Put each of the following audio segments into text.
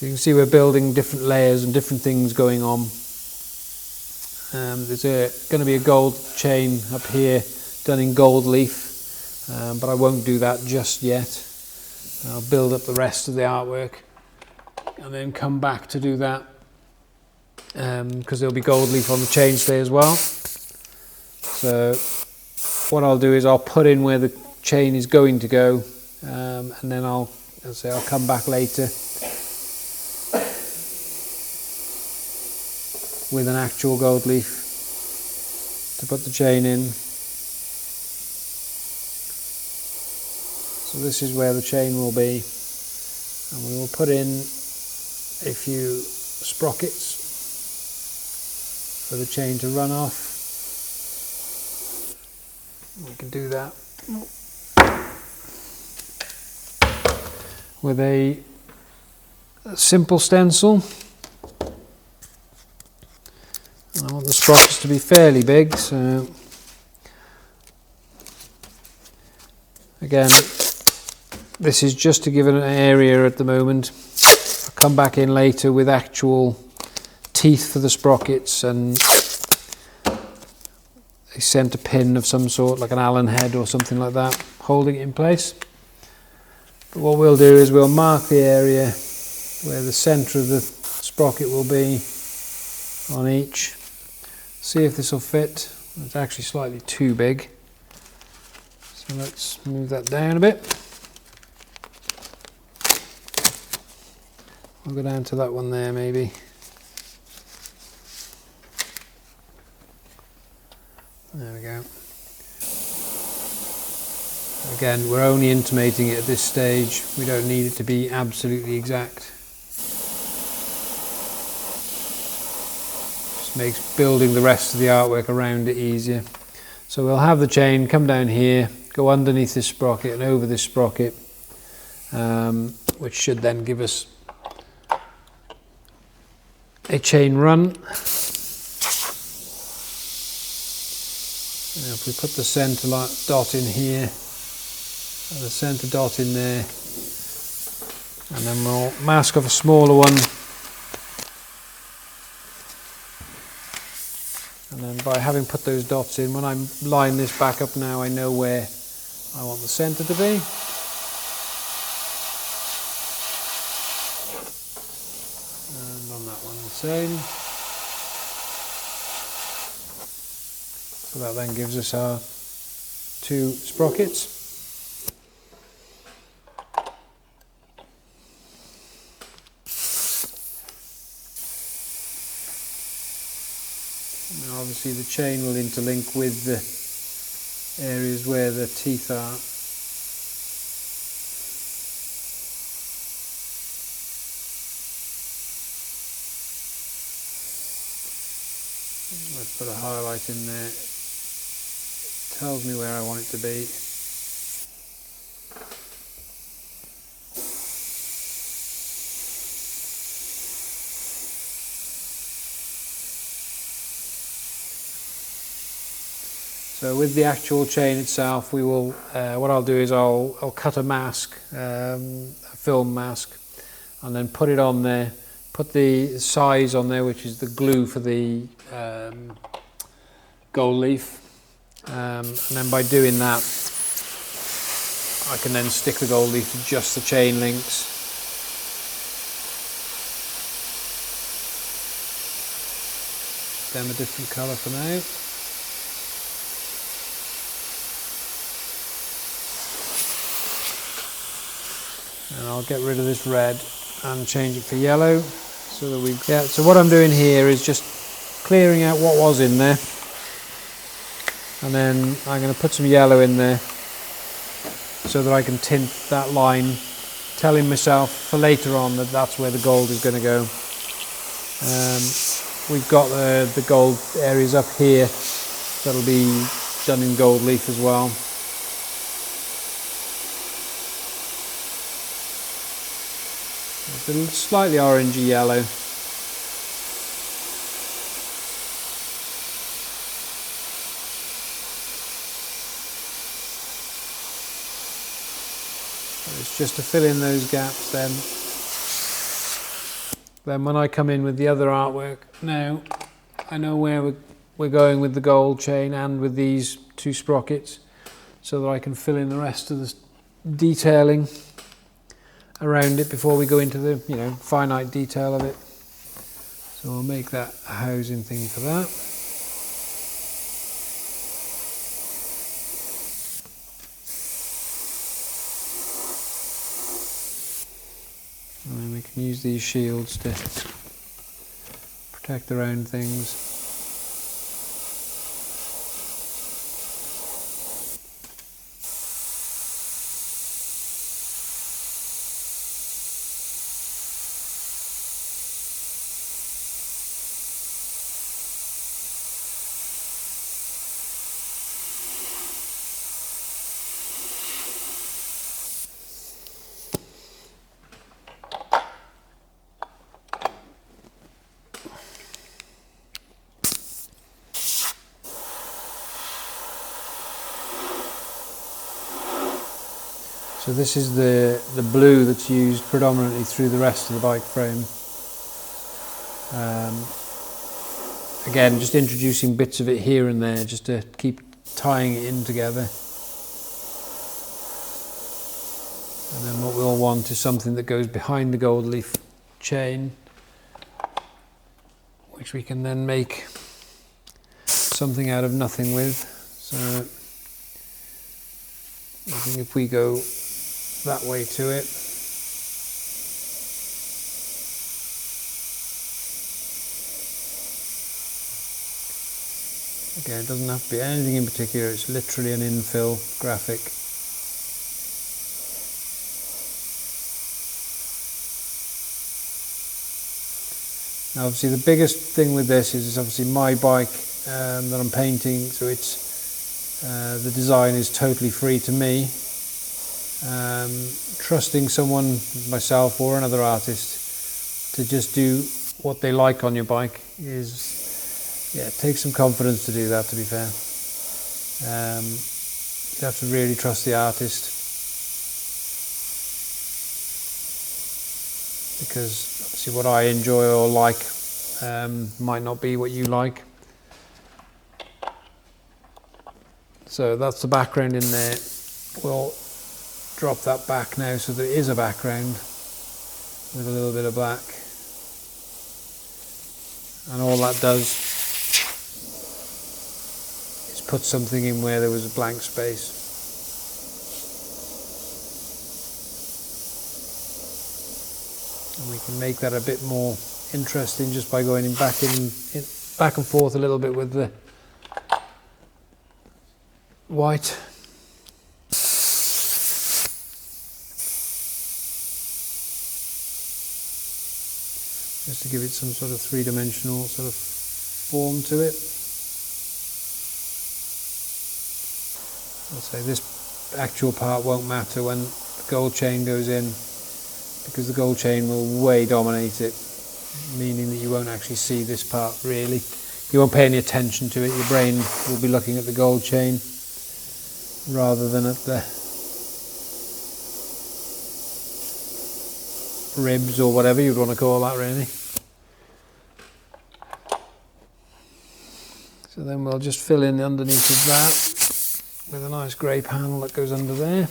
So you can see we're building different layers and different things going on. There's going to be a gold chain up here done in gold leaf, but I won't do that just yet. I'll build up the rest of the artwork and then come back to do that, because there'll be gold leaf on the chainstay as well. So what I'll do is I'll put in where the chain is going to go, and then I'll come back later with an actual gold leaf to put the chain in. So this is where the chain will be, and we will put in a few sprockets for the chain to run off. We can do that with a simple stencil. I want the sprockets to be fairly big, so again, this is just to give it an area at the moment. I'll come back in later with actual teeth for the sprockets and a centre pin of some sort, like an Allen head or something like that, holding it in place. But what we'll do is we'll mark the area where the centre of the sprocket will be on each. See if this will fit. It's actually slightly too big, so let's move that down a bit. I'll go down to that one there maybe. There we go. Again, we're only intimating it at this stage. We don't need it to be absolutely exact. Makes building the rest of the artwork around it easier. So we'll have the chain come down here, go underneath this sprocket and over this sprocket, which should then give us a chain run. And if we put the centre dot in here and the centre dot in there, and then we'll mask off a smaller one. And then by having put those dots in, when I line this back up now, I know where I want the centre to be. And on that one the same. So that then gives us our two sprockets. Now obviously the chain will interlink with the areas where the teeth are. Let's put a highlight in there. It tells me where I want it to be. So with the actual chain itself, we will. What I'll do is I'll cut a mask, a film mask, and then put it on there. Put the size on there, which is the glue for the gold leaf, and then by doing that, I can then stick the gold leaf to just the chain links. Them a different colour for now. And I'll get rid of this red and change it for yellow, so that we get. So what I'm doing here is just clearing out what was in there, and then I'm going to put some yellow in there so that I can tint that line, telling myself for later on that that's where the gold is going to go. We've got the gold areas up here that'll be done in gold leaf as well. It's a slightly orangey yellow. So it's just to fill in those gaps then. Then when I come in with the other artwork, now I know where we're going with the gold chain and with these two sprockets, so that I can fill in the rest of the detailing around it before we go into the, you know, finite detail of it. So I'll make that a housing thing for that. And then we can use these shields to protect around things. So this is the blue that's used predominantly through the rest of the bike frame. Again, just introducing bits of it here and there just to keep tying it in together. And then what we'll want is something that goes behind the gold leaf chain, which we can then make something out of nothing with. So I think if we go that way to it, again, it doesn't have to be anything in particular, it's literally an infill graphic. Now obviously the biggest thing with this is obviously my bike that I'm painting, so it's the design is totally free to me. Trusting someone, myself or another artist, to just do what they like on your bike is, yeah, it takes some confidence to do that, to be fair. You have to really trust the artist, because obviously what I enjoy or like might not be what you like. So that's the background in there. We'll drop that back now so there is a background with a little bit of black, and all that does is put something in where there was a blank space. And we can make that a bit more interesting just by going back and forth a little bit with the white. Just to give it some sort of three-dimensional sort of form to it. I'll say this actual part won't matter when the gold chain goes in, because the gold chain will way dominate it, meaning that you won't actually see this part really. You won't pay any attention to it. Your brain will be looking at the gold chain rather than at the ribs or whatever you'd want to call that, really. So then we'll just fill in underneath of that with a nice grey panel that goes under there.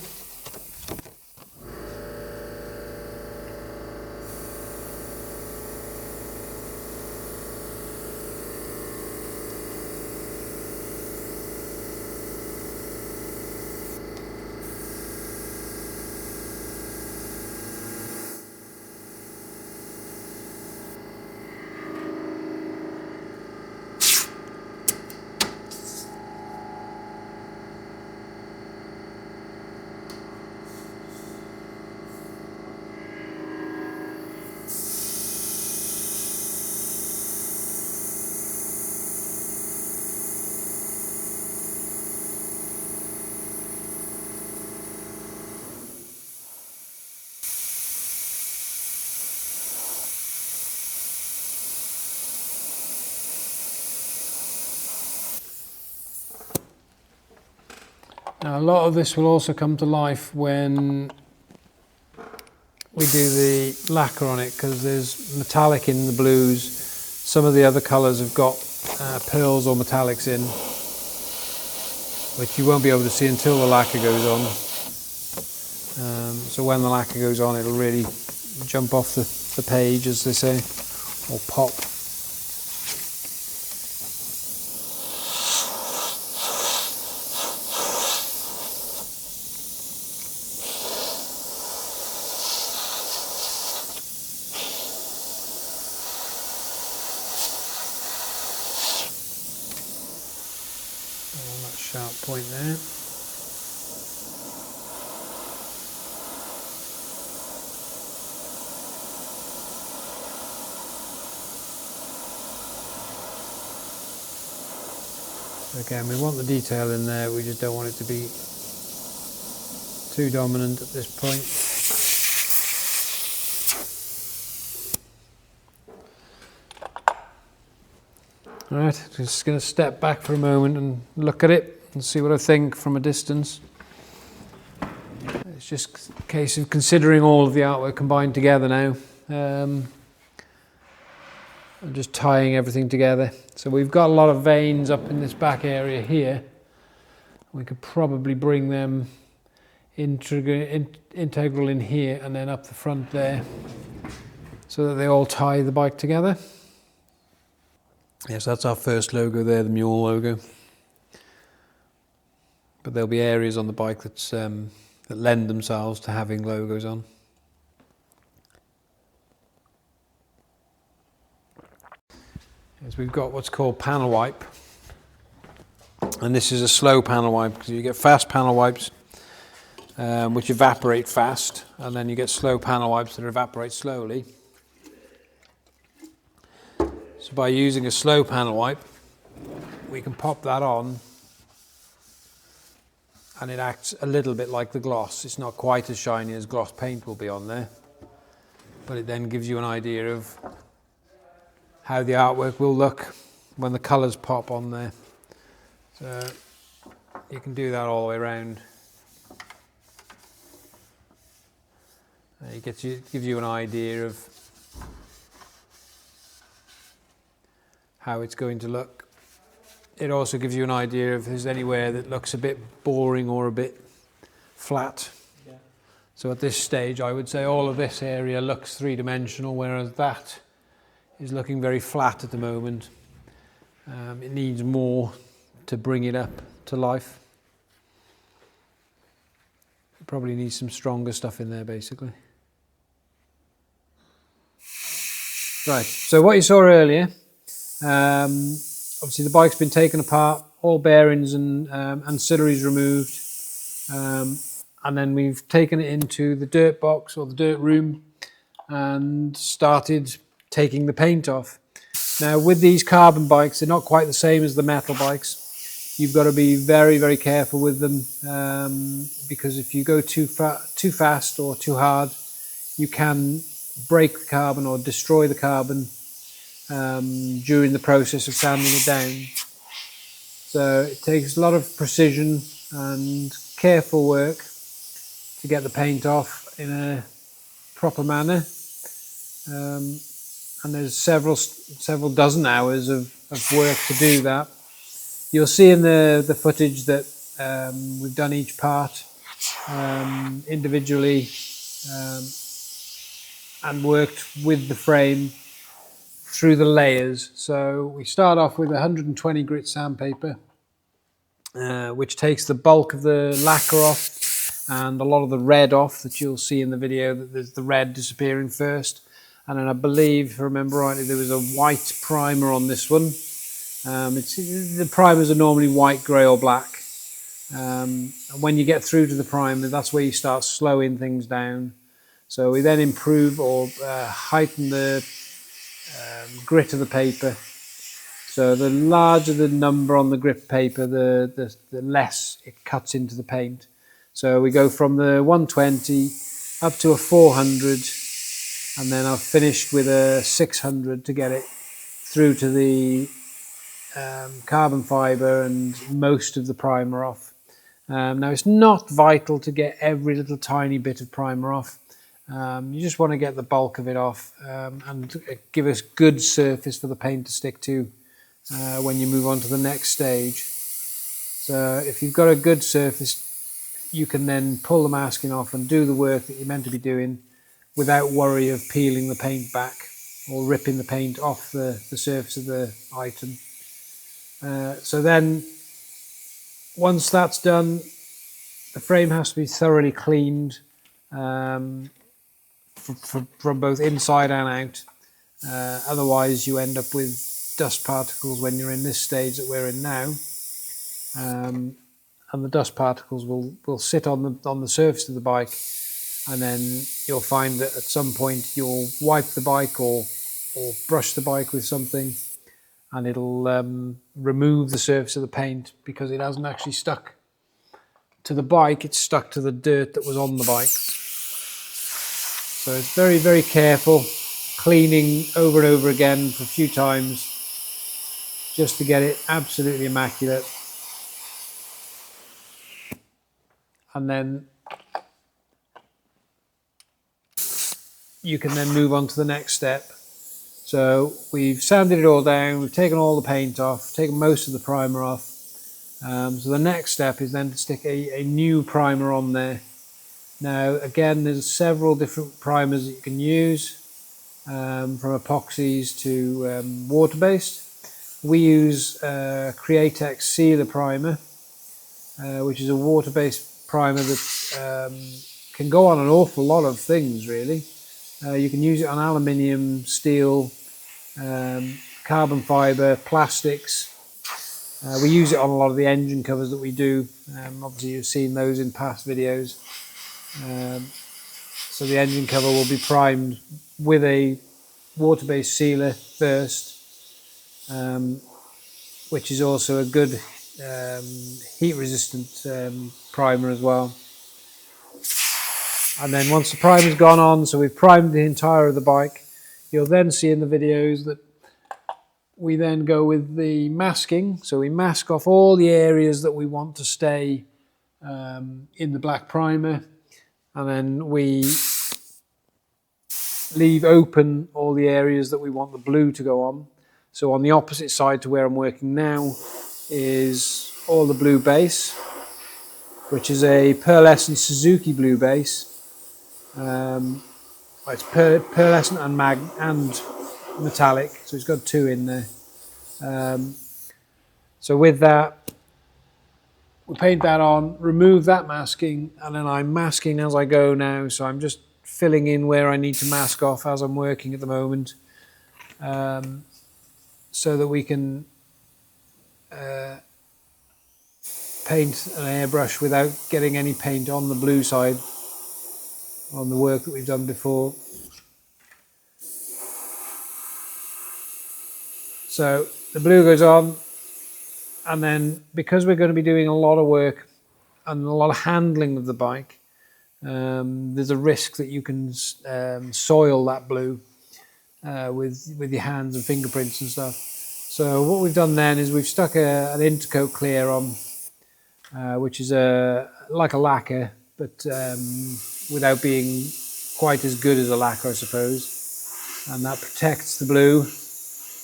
Now a lot of this will also come to life when we do the lacquer on it, because there's metallic in the blues. Some of the other colours have got pearls or metallics in, which you won't be able to see until the lacquer goes on. So when the lacquer goes on, it'll really jump off the page, as they say, or pop. On that sharp point there. Again, we want the detail in there, we just don't want it to be too dominant at this point. Alright, just going to step back for a moment and look at it and see what I think from a distance. It's just a case of considering all of the artwork combined together now. I'm just tying everything together. So we've got a lot of veins up in this back area here. We could probably bring them integral in here and then up the front there, so that they all tie the bike together. Yes, that's our first logo there, the mule logo. But there'll be areas on the bike that lend themselves to having logos on. Is we've got what's called panel wipe, and this is a slow panel wipe, because you get fast panel wipes which evaporate fast, and then you get slow panel wipes that evaporate slowly. So by using a slow panel wipe, we can pop that on and it acts a little bit like the gloss. It's not quite as shiny as gloss paint will be on there, but it then gives you an idea of how the artwork will look when the colours pop on there. So you can do that all the way around. It gives you an idea of how it's going to look. It also gives you an idea if there's anywhere that looks a bit boring or a bit flat. Yeah. So at this stage, I would say all of this area looks three-dimensional, whereas that is looking very flat at the moment. It needs more to bring it up to life. It probably needs some stronger stuff in there, basically. Right, so what you saw earlier, obviously the bike's been taken apart, all bearings and ancillaries removed, and then we've taken it into the dirt box or the dirt room and started taking the paint off. Now with these carbon bikes, they're not quite the same as the metal bikes. You've got to be very, very careful with them, because if you go too fast or too hard, you can break the carbon or destroy the carbon during the process of sanding it down. So it takes a lot of precision and careful work to get the paint off in a proper manner. And there's several dozen hours of work to do that. You'll see in the footage that we've done each part individually and worked with the frame through the layers. So we start off with 120 grit sandpaper, which takes the bulk of the lacquer off and a lot of the red off that you'll see in the video, that there's the red disappearing first. And then I believe, if I remember rightly, there was a white primer on this one. The primers are normally white, grey or black. And when you get through to the primer, that's where you start slowing things down. So we then improve or heighten the grit of the paper. So the larger the number on the grit paper, the less it cuts into the paint. So we go from the 120 up to a 400, and then I've finished with a 600 to get it through to the carbon fibre and most of the primer off. Now it's not vital to get every little tiny bit of primer off. You just want to get the bulk of it off and give us good surface for the paint to stick to when you move on to the next stage. So if you've got a good surface, you can then pull the masking off and do the work that you're meant to be doing without worry of peeling the paint back or ripping the paint off the surface of the item. So then once that's done, the frame has to be thoroughly cleaned from both inside and out. Otherwise you end up with dust particles when you're in this stage that we're in now. And the dust particles will sit on the surface of the bike, and then you'll find that at some point you'll wipe the bike or brush the bike with something, and it'll remove the surface of the paint because it hasn't actually stuck to the bike, it's stuck to the dirt that was on the bike. So it's very, very careful, cleaning over and over again for a few times just to get it absolutely immaculate. And then you can then move on to the next step. So we've sanded it all down, we've taken all the paint off, taken most of the primer off. So the next step is then to stick a new primer on there. Now again, there's several different primers that you can use, from epoxies to water-based. We use Createx Sealer Primer, which is a water-based primer that can go on an awful lot of things really. You can use it on aluminium, steel, carbon fibre, plastics. We use it on a lot of the engine covers that we do. Obviously you've seen those in past videos. So the engine cover will be primed with a water-based sealer first, which is also a good heat-resistant primer as well. And then once the primer's gone on, so we've primed the entire of the bike, you'll then see in the videos that we then go with the masking. So we mask off all the areas that we want to stay in the black primer, and then we leave open all the areas that we want the blue to go on. So on the opposite side to where I'm working now is all the blue base, which is a pearlescent Suzuki blue base. It's pearlescent and metallic, so it's got two in there. So with that, we paint that on, remove that masking, and then I'm masking as I go now. So I'm just filling in where I need to mask off as I'm working at the moment, so that we can paint an airbrush without getting any paint on the blue side on the work that we've done before. So the blue goes on, and then because we're going to be doing a lot of work and a lot of handling of the bike, there's a risk that you can soil that blue with your hands and fingerprints and stuff. So what we've done then is we've stuck an Intercoat Clear on, which is like a lacquer, but without being quite as good as a lacquer, I suppose. And that protects the blue.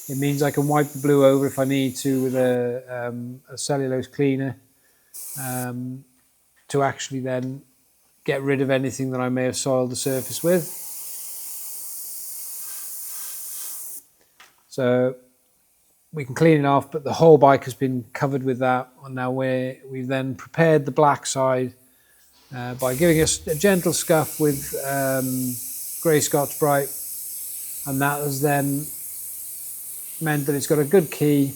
It means I can wipe the blue over if I need to with a cellulose cleaner, to actually then get rid of anything that I may have soiled the surface with. So we can clean it off, but the whole bike has been covered with that. And now we've then prepared the black side by giving us a gentle scuff with grey Scotch-Brite, and that has then meant that it's got a good key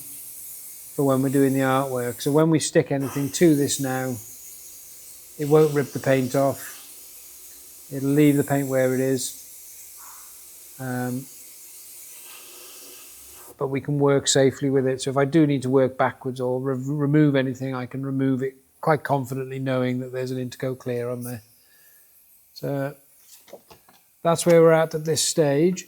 for when we're doing the artwork. So when we stick anything to this now, it won't rip the paint off. It'll leave the paint where it is. But we can work safely with it. So if I do need to work backwards or remove anything, I can remove it quite confidently knowing that there's an Intercoat Clear on there. So that's where we're at this stage.